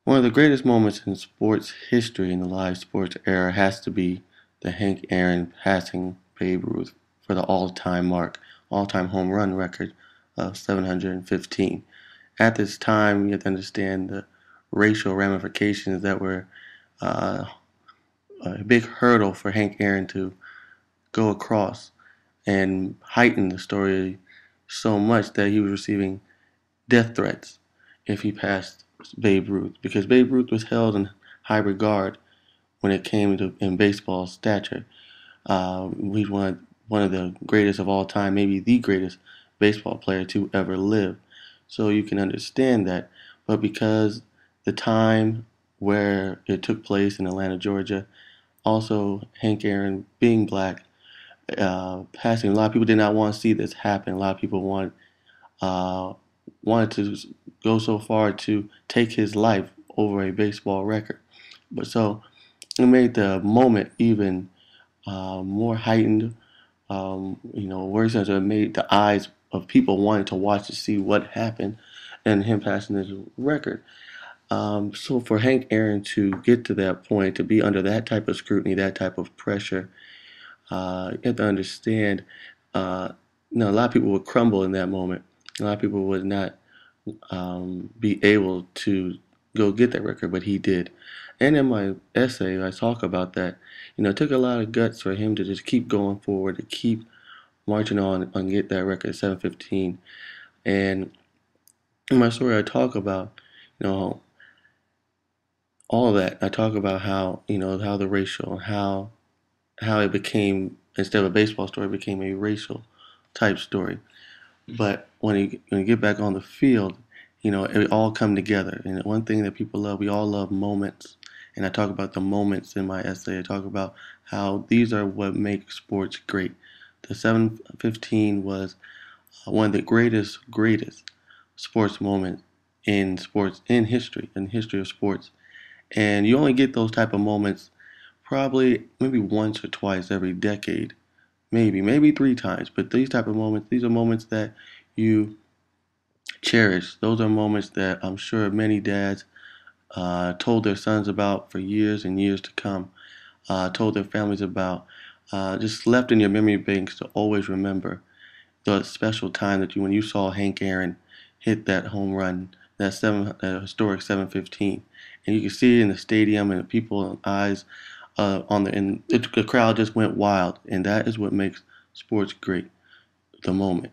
One of the greatest moments in sports history in the live sports era has to be the Hank Aaron passing Babe Ruth for the all-time home run record of 715. At this time, you have to understand the racial ramifications that were uh, a big hurdle for Hank Aaron to go across and heighten the story so much that he was receiving death threats if he passed Babe Ruth, because Babe Ruth was held in high regard when it came to in baseball stature. He's one of the greatest of all time, maybe the greatest baseball player to ever live. So you can understand that. But because the time where it took place in Atlanta, Georgia, also Hank Aaron being black, passing, a lot of people did not want to see this happen. A lot of people uh, wanted to go so far to take his life over a baseball record. But so it made the moment even more heightened. Worse as it made the eyes of people wanting to watch to see what happened and him passing his record. So for Hank Aaron to get to that point, to be under that type of scrutiny, that type of pressure, you have to understand. Uh, a lot of people would crumble in that moment. A lot of people would not be able to go get that record, but he did. And in my essay, I talk about that. It took a lot of guts for him to just keep going forward, to keep marching on and get that record, 715. And in my story, I talk about, you know, all of that. I talk about how, how the racial, how it became, instead of a baseball story, it became a racial type story. But when you get back on the field, it all come together. And one thing that people love, we all love moments. And I talk about the moments in my essay. I talk about how these are what make sports great. The 715 was one of the greatest sports moments in history of sports. And you only get those type of moments probably maybe once or twice every decade, maybe three times. But these are moments that you cherish. Those are moments that I'm sure many dads told their sons about for years and years to come, told their families about, just left in your memory banks to always remember the special time that when you saw Hank Aaron hit that home run, that historic 715, and you could see it in the stadium and the people eyes the crowd just went wild, and that is what makes sports great. The moment.